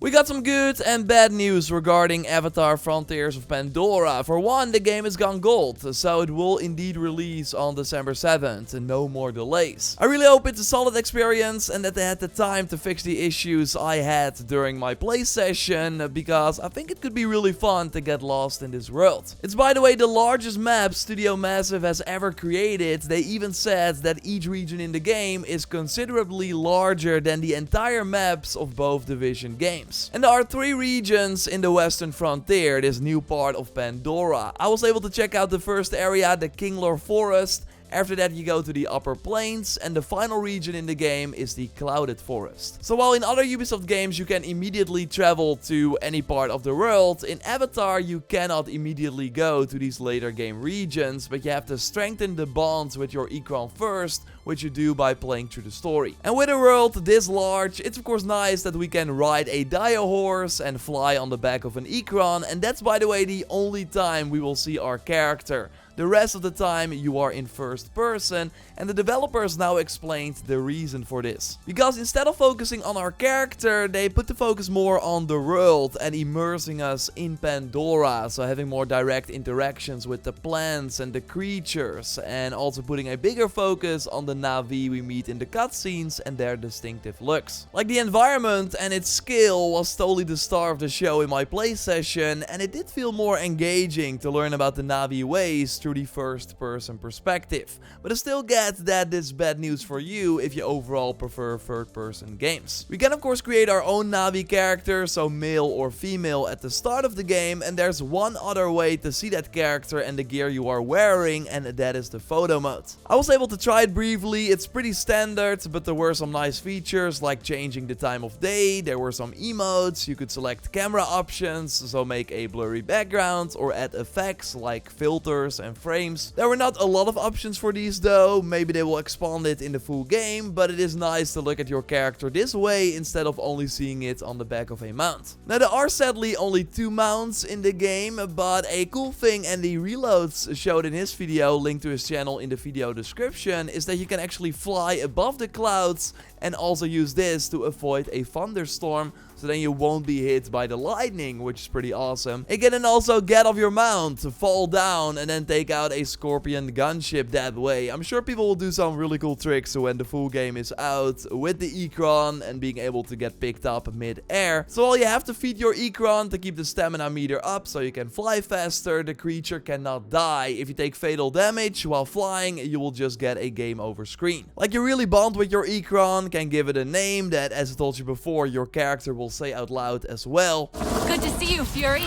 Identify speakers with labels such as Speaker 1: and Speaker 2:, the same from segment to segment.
Speaker 1: We got some good and bad news regarding Avatar Frontiers of Pandora. For one, the game has gone gold, so it will indeed release on December 7th, and no more delays. I really hope it's a solid experience and that they had the time to fix the issues I had during my play session, because I think it could be really fun to get lost in this world. It's, by the way, the largest map Studio Massive has ever created. They even said that each region in the game is considerably larger than the entire maps of both Division games. And there are 3 regions in the Western Frontier, this new part of Pandora. I was able to check out the first area, the Kinglor Forest. After that you go to the Upper Plains, and the final region in the game is the Clouded Forest. So while in other Ubisoft games you can immediately travel to any part of the world, in Avatar you cannot immediately go to these later game regions, but you have to strengthen the bonds with your Ikran first, which you do by playing through the story. And with a world this large, it's of course nice that we can ride a Dire horse and fly on the back of an Ikran, and that's, by the way, the only time we will see our character. The rest of the time you are in first person, and the developers now explained the reason for this. Because instead of focusing on our character, they put the focus more on the world and immersing us in Pandora. So having more direct interactions with the plants and the creatures, and also putting a bigger focus on the Na'vi we meet in the cutscenes and their distinctive looks. Like, the environment and its scale was totally the star of the show in my play session, and it did feel more engaging to learn about the Na'vi ways through the first person perspective. But I still get that this is bad news for you if you overall prefer third person games. We can of course create our own Na'vi character, so male or female, at the start of the game, and there's one other way to see that character and the gear you are wearing, and that is the photo mode. I was able to try it briefly. It's pretty standard, but there were some nice features like changing the time of day. There were some emotes, you could select camera options, so make a blurry background, or add effects like filters and frames. There were not a lot of options for these though. Maybe they will expand it in the full game, but it is nice to look at your character this way instead of only seeing it on the back of a mount. Now, there are sadly only 2 mounts in the game, but a cool thing Andy Reloads showed in his video, linked to his channel in the video description, is that you can actually fly above the clouds and also use this to avoid a thunderstorm, so then you won't be hit by the lightning, which is pretty awesome. You can then also get off your mount, fall down, and then take out a Scorpion gunship that way. I'm sure people will do some really cool tricks when the full game is out with the Ikran and being able to get picked up mid-air. So while you have to feed your Ikran to keep the stamina meter up so you can fly faster, the creature cannot die. If you take fatal damage while flying, you will just get a game over screen. Like, you really bond with your Ikran, can give it a name that, as I told you before, your character will say out loud as well.
Speaker 2: Good to see you, Fury.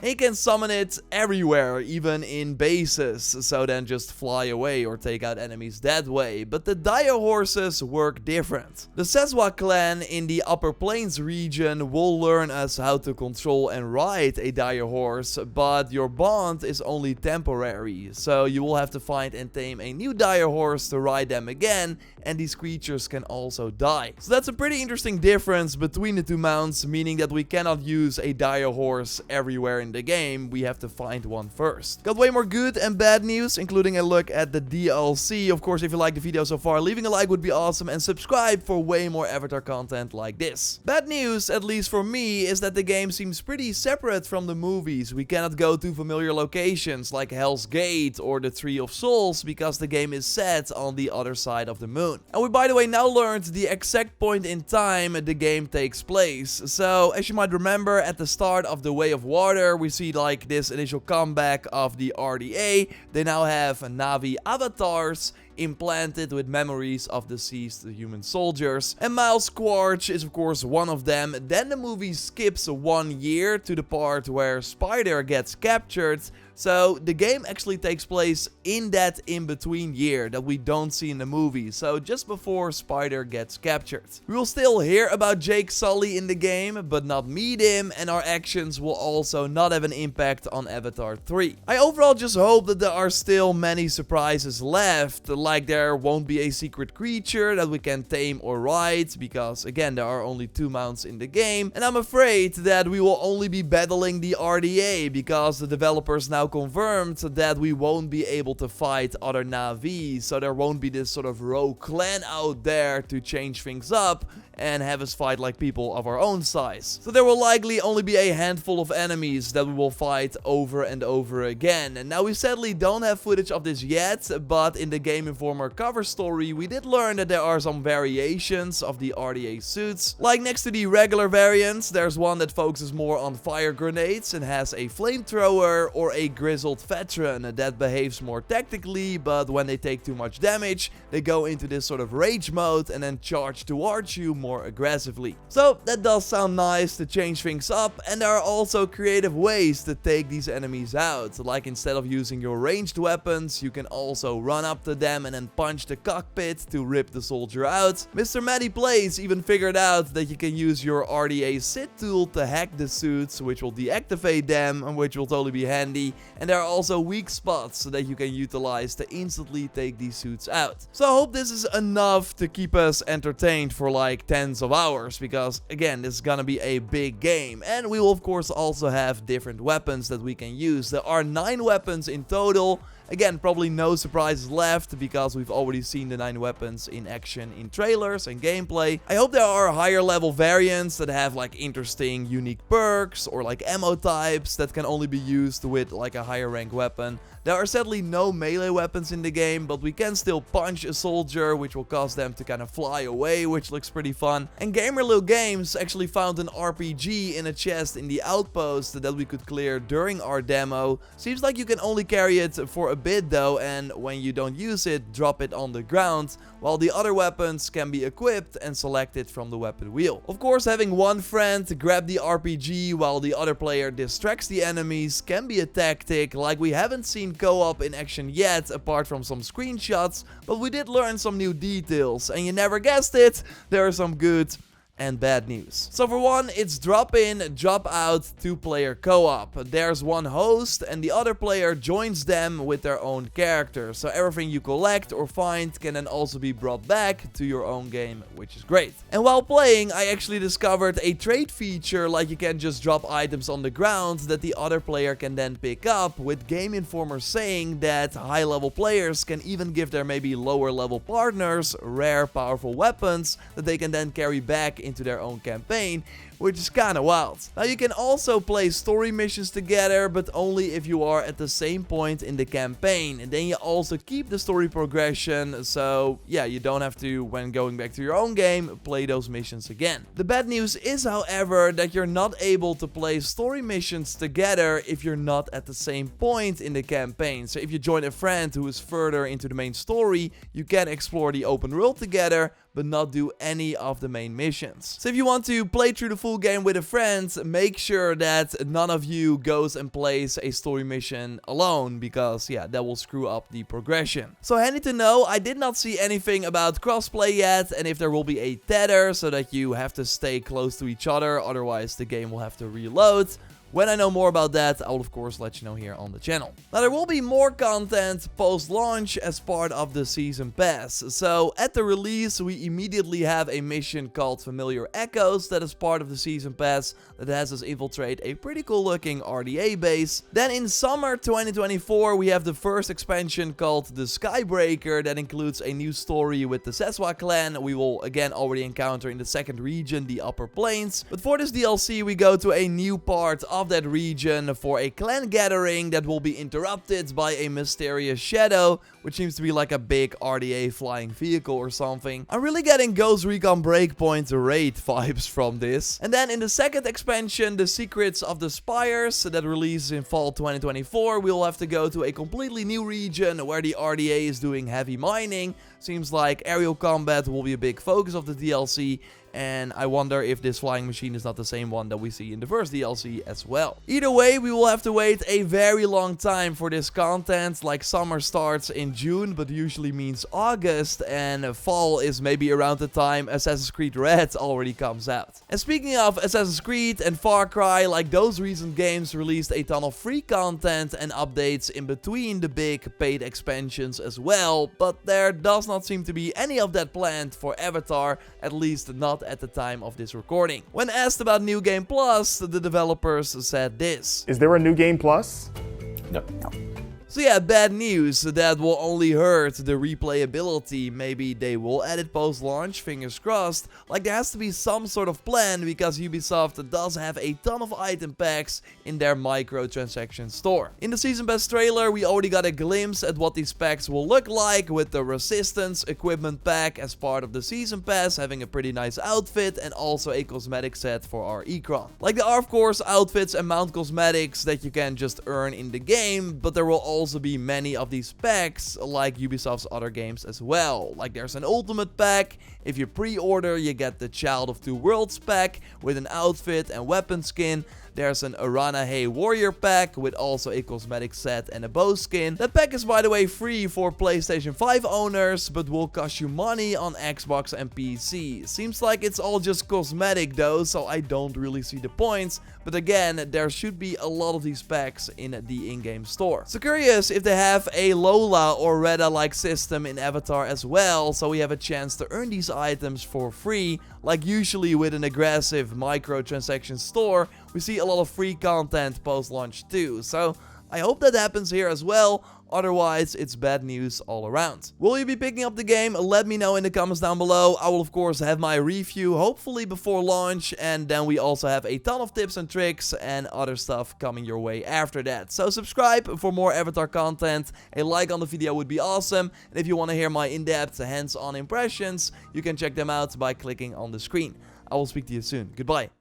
Speaker 1: And you can summon it everywhere, even in bases, so then just fly away or take out enemies that way. But the Dire horses work different. The Sezwa clan in the Upper Plains region will learn us how to control and ride a Dire horse, but your bond is only temporary, so you will have to find and tame a new Dire horse to ride them again, and these creatures can also die. So that's a pretty interesting difference between the 2 mounts, meaning that we cannot use a Dire horse everywhere in the game. We have to find one first. Got way more good and bad news, including a look at the DLC. Of course, if you liked the video so far, leaving a like would be awesome, and subscribe for way more Avatar content like this. Bad news, at least for me, is that the game seems pretty separate from the movies. We cannot go to familiar locations like Hell's Gate or the Tree of Souls because the game is set on the other side of the moon. And we, by the way, now learned the exact point in time the game takes place. So, as you might remember, at the start of The Way of Water, we see like this initial comeback of the RDA. They now have Na'vi avatars implanted with memories of deceased human soldiers, and Miles Quaritch is of course one of them. Then the movie skips 1 year to the part where Spider gets captured, so the game actually takes place in that in-between year that we don't see in the movie, so just before Spider gets captured. We will still hear about Jake Sully in the game, but not meet him, and our actions will also not have an impact on Avatar 3. I overall just hope that there are still many surprises left, like there won't be a secret creature that we can tame or ride, because again there are only 2 mounts in the game, and I'm afraid that we will only be battling the RDA because the developers now confirmed that we won't be able to fight other Na'vi, so there won't be this sort of rogue clan out there to change things up and have us fight like people of our own size. So there will likely only be a handful of enemies that we will fight over and over again. And now we sadly don't have footage of this yet, but in the Game Informer cover story we did learn that there are some variations of the RDA suits. Like next to the regular variants, there's one that focuses more on fire grenades and has a flamethrower, or a grizzled veteran that behaves more tactically, but when they take too much damage, they go into this sort of rage mode and then charge towards you more aggressively. So that does sound nice to change things up, and there are also creative ways to take these enemies out. Like instead of using your ranged weapons, you can also run up to them and then punch the cockpit to rip the soldier out. Mr. Matty Plays even figured out that you can use your RDA SID tool to hack the suits, which will deactivate them, which will totally be handy. And there are also weak spots that you can utilize to instantly take these suits out. So I hope this is enough to keep us entertained for like tens of hours, because again, this is gonna be a big game, and we will of course also have different weapons that we can use. There are 9 weapons in total. Again, probably no surprises left because we've already seen the 9 weapons in action in trailers and gameplay. I hope there are higher level variants that have like interesting unique perks or like ammo types that can only be used with like a higher rank weapon. There are sadly no melee weapons in the game, but we can still punch a soldier, which will cause them to kind of fly away, which looks pretty fun. And Gamerloo Games actually found an RPG in a chest in the outpost that we could clear during our demo. Seems like you can only carry it for a bit though, and when you don't use it, drop it on the ground, while the other weapons can be equipped and selected from the weapon wheel. Of course, having one friend grab the RPG while the other player distracts the enemies can be a tactic. Like we haven't seen co-op in action yet, apart from some screenshots, but we did learn some new details, and you never guessed it, there are some good and bad news. So for one, it's drop in, drop out 2-player co-op. There's one host and the other player joins them with their own character. So everything you collect or find can then also be brought back to your own game, which is great. And while playing, I actually discovered a trade feature, like you can just drop items on the ground that the other player can then pick up, with Game Informer saying that high level players can even give their maybe lower level partners rare powerful weapons that they can then carry back into their own campaign, which is kinda wild. Now you can also play story missions together, but only if you are at the same point in the campaign, and then you also keep the story progression, so yeah, you don't have to, when going back to your own game, play those missions again. The bad news is, however, that you're not able to play story missions together if you're not at the same point in the campaign. So if you join a friend who is further into the main story, you can explore the open world together, but not do any of the main missions. So if you want to play through the full game with a friend, make sure that none of you goes and plays a story mission alone, because yeah, that will screw up the progression. So handy to know, I did not see anything about crossplay yet, and if there will be a tether so that you have to stay close to each other, otherwise the game will have to reload. When I know more about that, I will of course let you know here on the channel. Now there will be more content post-launch as part of the Season Pass. So at the release, we immediately have a mission called Familiar Echoes that is part of the Season Pass that has us infiltrate a pretty cool looking RDA base. Then in summer 2024, we have the first expansion called the Skybreaker that includes a new story with the Seswa clan. We will again already encounter in the second region, the Upper Plains. But for this DLC, we go to a new part of that region for a clan gathering that will be interrupted by a mysterious shadow, which seems to be like a big RDA flying vehicle or something. I'm really getting Ghost Recon Breakpoint raid vibes from this. And then in the second expansion, the Secrets of the Spires, that releases in fall 2024, we'll have to go to a completely new region where the RDA is doing heavy mining. Seems like aerial combat will be a big focus of the DLC, and I wonder if this flying machine is not the same one that we see in the first DLC as well. Either way, we will have to wait a very long time for this content. Like summer starts in June, but usually means August, and fall is maybe around the time Assassin's Creed Red already comes out. And speaking of Assassin's Creed and Far Cry, like those recent games released a ton of free content and updates in between the big paid expansions as well, but there does not seem to be any of that planned for Avatar, at least not at the time of this recording. When asked about New Game Plus, the developers said this.
Speaker 2: Is there a New Game Plus? No.
Speaker 1: So yeah, bad news. That will only hurt the replayability. Maybe they will add it post-launch, fingers crossed. Like, there has to be some sort of plan, because Ubisoft does have a ton of item packs in their microtransaction store. In the Season Pass trailer, we already got a glimpse at what these packs will look like, with the Resistance equipment pack as part of the Season Pass, having a pretty nice outfit, and also a cosmetic set for our Ikron. Like, there are of course outfits and mount cosmetics that you can just earn in the game, but there will also be many of these packs like Ubisoft's other games as well. Like, there's an ultimate pack. If you pre-order, you get the Child of Two Worlds pack with an outfit and weapon skin. There's an Arana Hey Warrior pack with also a cosmetic set and a bow skin. That pack is, by the way, free for PlayStation 5 owners, but will cost you money on Xbox and PC. Seems like it's all just cosmetic though, so I don't really see the points. But again, there should be a lot of these packs in the in-game store. So curious if they have a Lola or Reda-like system in Avatar as well, so we have a chance to earn these items for free. Like usually with an aggressive microtransaction store, we see a lot of free content post-launch too. So I hope that happens here as well. Otherwise, it's bad news all around. Will you be picking up the game? Let me know in the comments down below. I will of course have my review hopefully before launch, and then we also have a ton of tips and tricks and other stuff coming your way after that. So subscribe for more Avatar content. A like on the video would be awesome. And if you want to hear my in-depth hands-on impressions, you can check them out by clicking on the screen. I will speak to you soon. Goodbye.